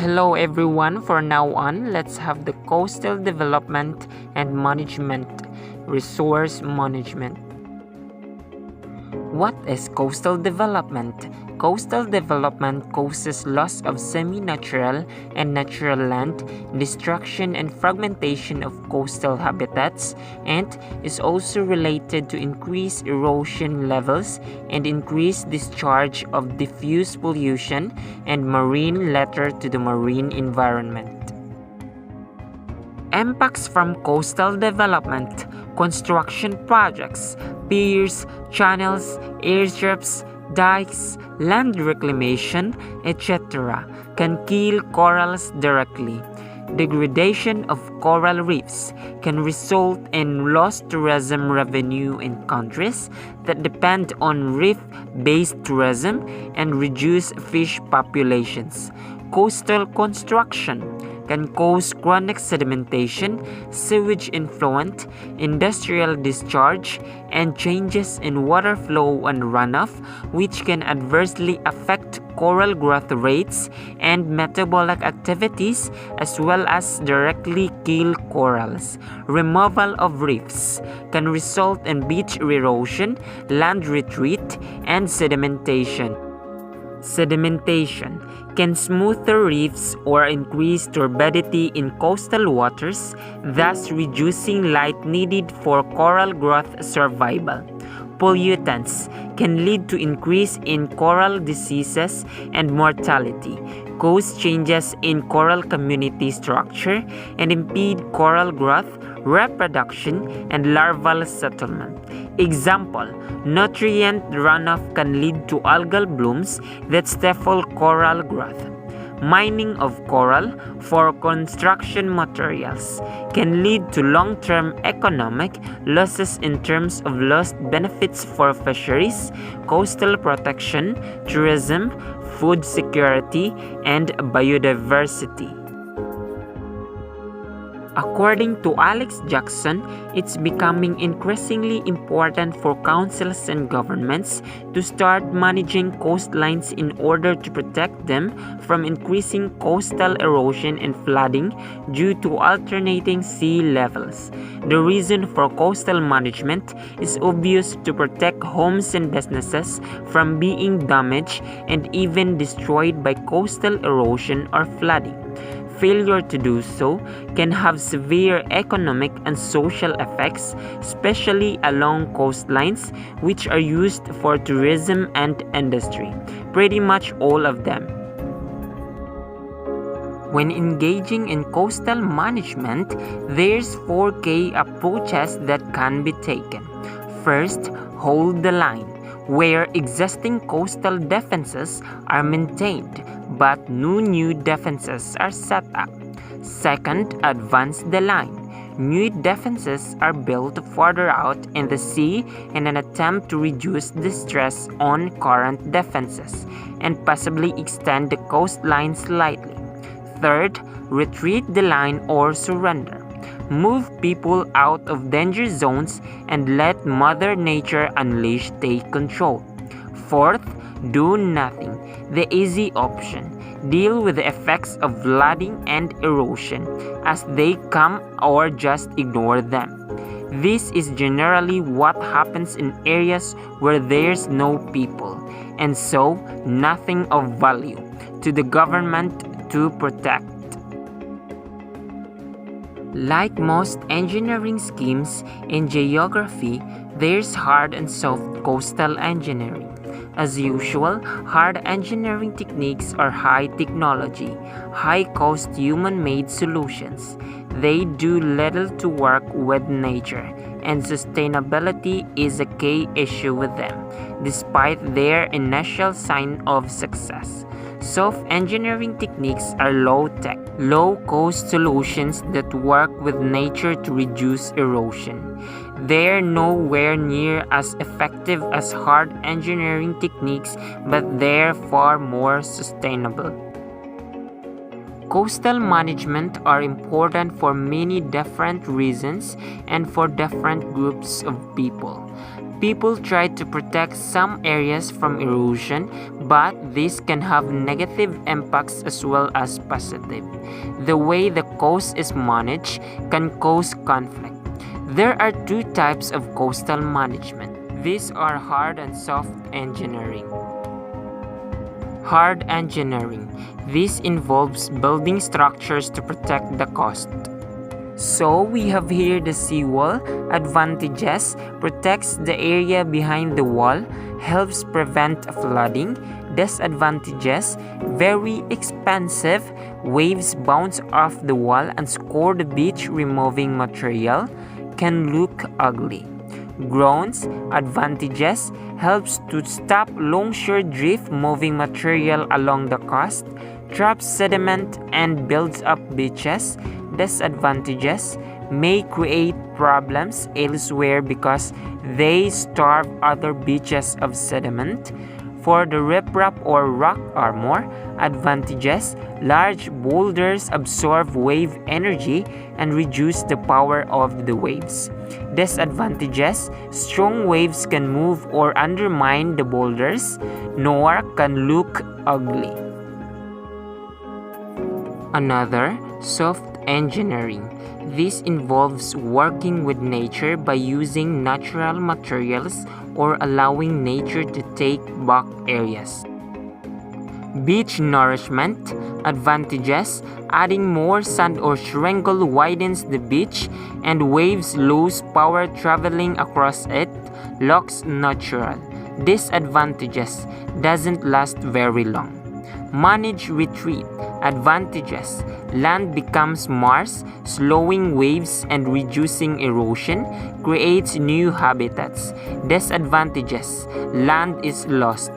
Hello everyone, for now on, let's have the coastal development and management, resource management. What is coastal development? Coastal development causes loss of semi-natural and natural land, destruction and fragmentation of coastal habitats, and is also related to increased erosion levels and increased discharge of diffuse pollution and marine litter to the marine environment. Impacts from coastal development: construction projects, piers, channels, airstrips, dikes, land reclamation, etc. can kill corals directly. Degradation of coral reefs can result in lost tourism revenue in countries that depend on reef-based tourism and reduce fish populations. Coastal construction can cause chronic sedimentation, sewage influent, industrial discharge, and changes in water flow and runoff, which can adversely affect coral growth rates and metabolic activities, as well as directly kill corals. Removal of reefs can result in beach erosion, land retreat, and sedimentation. Sedimentation can smooth the reefs or increase turbidity in coastal waters, thus reducing light needed for coral growth survival. Pollutants can lead to increase in coral diseases and mortality, cause changes in coral community structure, and impede coral growth, reproduction, and larval settlement. Example: nutrient runoff can lead to algal blooms that stifle coral growth. Mining of coral for construction materials can lead to long-term economic losses in terms of lost benefits for fisheries, coastal protection, tourism, food security, and biodiversity. According to Alex Jackson, it's becoming increasingly important for councils and governments to start managing coastlines in order to protect them from increasing coastal erosion and flooding due to alternating sea levels. The reason for coastal management is obvious: to protect homes and businesses from being damaged and even destroyed by coastal erosion or flooding. Failure to do so can have severe economic and social effects, especially along coastlines, which are used for tourism and industry, pretty much all of them. When engaging in coastal management, there's 4 key approaches that can be taken. First, hold the line, where existing coastal defenses are maintained, but no new defenses are set up. Second, advance the line. New defenses are built further out in the sea in an attempt to reduce the stress on current defenses and possibly extend the coastline slightly. Third, retreat the line or surrender. Move people out of danger zones and let Mother Nature unleash take control. Fourth, do nothing, the easy option. Deal with the effects of flooding and erosion as they come or just ignore them. This is generally what happens in areas where there's no people, and so nothing of value to the government to protect. Like most engineering schemes in geography, there's hard and soft coastal engineering. As usual, hard engineering techniques are high technology, high-cost human-made solutions. They do little to work with nature, and sustainability is a key issue with them, despite their initial sign of success. Soft engineering techniques are low-tech, low-cost solutions that work with nature to reduce erosion. They're nowhere near as effective as hard engineering techniques, but they're far more sustainable. Coastal management are important for many different reasons and for different groups of people. People try to protect some areas from erosion, but this can have negative impacts as well as positive. The way the coast is managed can cause conflict. There are two types of coastal management. These are hard and soft engineering. Hard engineering. This involves building structures to protect the coast. So we have here the seawall. Advantages: protects the area behind the wall, helps prevent flooding. Disadvantages: very expensive, waves bounce off the wall and score the beach, removing material, can look ugly. Grounds. Advantages: helps to stop longshore drift, moving material along the coast, traps sediment and builds up beaches. Disadvantages: may create problems elsewhere because they starve other beaches of sediment. For the riprap or rock armor. Advantages: large boulders absorb wave energy and reduce the power of the waves. Disadvantages: strong waves can move or undermine the boulders, nor can look ugly. Another, soft engineering. This involves working with nature by using natural materials or allowing nature to take back areas. Beach nourishment. Advantages: adding more sand or shingle widens the beach and waves lose power traveling across it, looks natural. Disadvantages: doesn't last very long. Manage retreat. Advantages: land becomes marsh, slowing waves and reducing erosion, creates new habitats. Disadvantages: land is lost.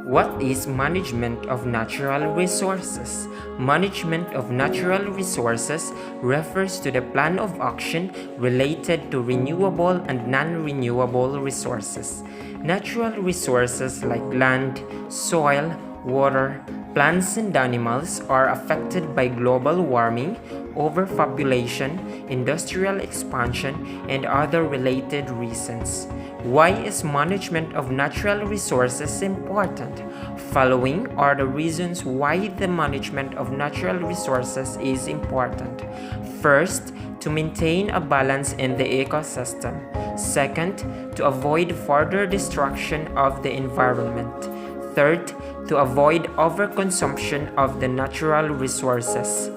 What is management of natural resources? Management of natural resources refers to the plan of action related to renewable and non-renewable resources. Natural resources like land, soil, water, plants and animals are affected by global warming, overpopulation, industrial expansion, and other related reasons. Why is management of natural resources important? Following are the reasons why the management of natural resources is important. First, to maintain a balance in the ecosystem. Second, to avoid further destruction of the environment. Third, to avoid overconsumption of the natural resources.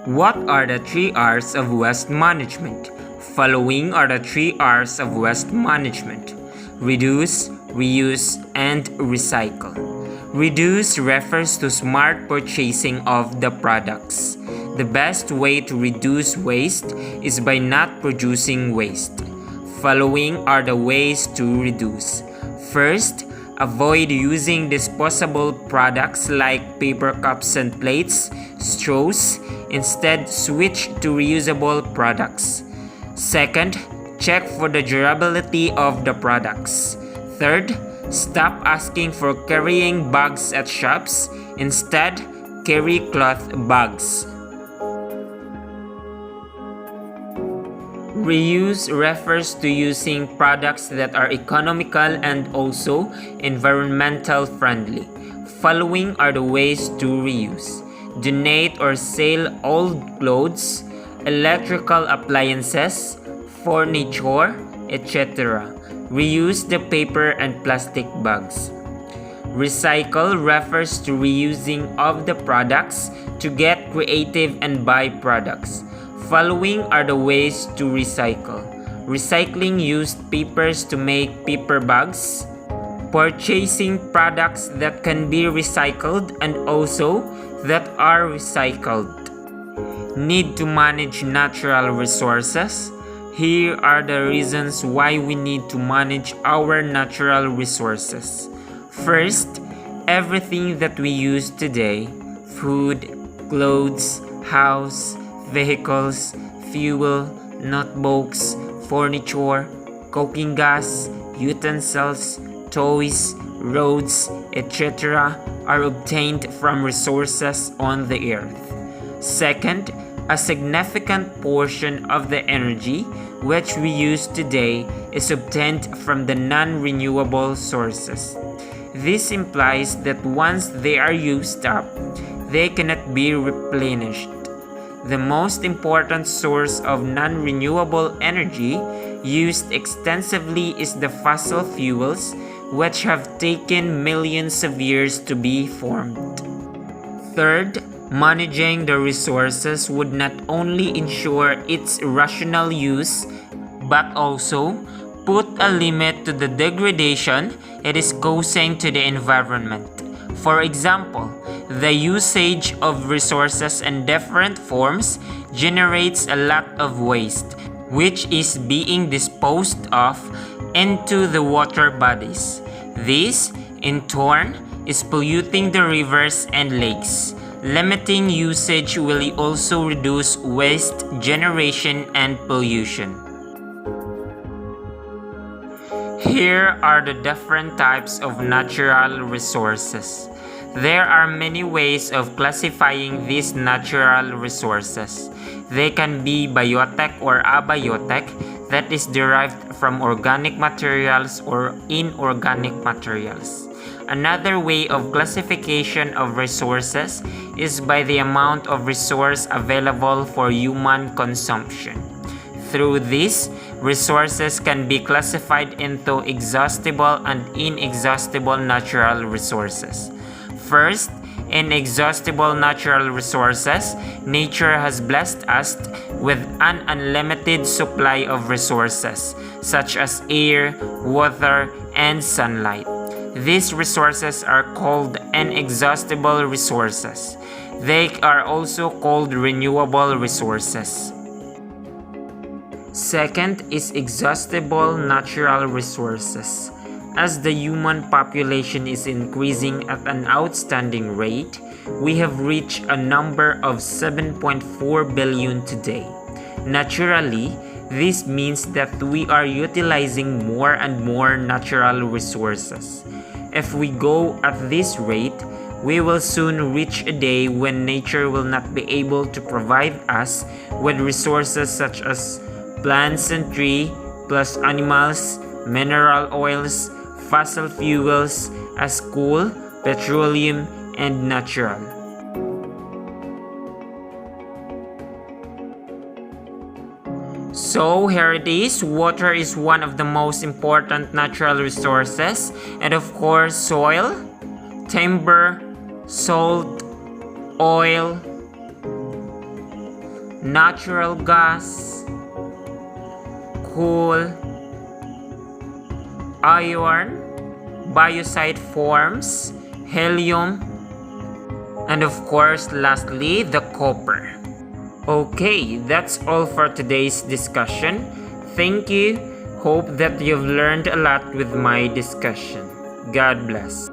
What are the 3 R's of waste management? Following are the 3 R's of waste management: reduce, reuse, and recycle. Reduce refers to smart purchasing of the products. The best way to reduce waste is by not producing waste. Following are the ways to reduce. First, avoid using disposable products like paper cups and plates, straws. Instead, switch to reusable products. Second, check for the durability of the products. Third, stop asking for carrying bags at shops. Instead, carry cloth bags. Reuse refers to using products that are economical and also environmental friendly. Following are the ways to reuse: donate or sell old clothes, electrical appliances, furniture, etc. Reuse the paper and plastic bags. Recycle refers to reusing of the products to get creative and buy products. Following are the ways to recycle: recycling used papers to make paper bags, purchasing products that can be recycled and also that are recycled. Need to manage natural resources. Here are the reasons why we need to manage our natural resources. First, everything that we use today: food, clothes, house, vehicles, fuel, notebooks, furniture, cooking gas, utensils, toys, roads, etc. are obtained from resources on the earth. Second, A significant portion of the energy which we use today is obtained from the non-renewable sources. This implies that once they are used up, they cannot be replenished. The most important source of non-renewable energy used extensively is the fossil fuels, which have taken millions of years to be formed. Third, managing the resources would not only ensure its rational use, but also put a limit to the degradation it is causing to the environment. For example, the usage of resources in different forms generates a lot of waste, which is being disposed of into the water bodies. This, in turn, is polluting the rivers and lakes. Limiting usage will also reduce waste generation and pollution. Here are the different types of natural resources. There are many ways of classifying these natural resources. They can be biotic or abiotic, that is derived from organic materials or inorganic materials. Another way of classification of resources is by the amount of resource available for human consumption. Through this, resources can be classified into exhaustible and inexhaustible natural resources. First, inexhaustible natural resources, nature has blessed us with an unlimited supply of resources, such as air, water, and sunlight. These resources are called inexhaustible resources. They are also called renewable resources. Second is exhaustible natural resources. As the human population is increasing at an outstanding rate, we have reached a number of 7.4 billion today. Naturally, this means that we are utilizing more and more natural resources. If we go at this rate, we will soon reach a day when nature will not be able to provide us with resources such as plants and trees, plus animals, mineral oils, fossil fuels as coal, petroleum, and natural. So here it is, water is one of the most important natural resources, and of course soil, timber, salt, oil, natural gas, coal, iron, biocide forms, helium, and of course lastly the copper. Okay, that's all for today's discussion. Thank you. Hope that you've learned a lot with my discussion. God bless.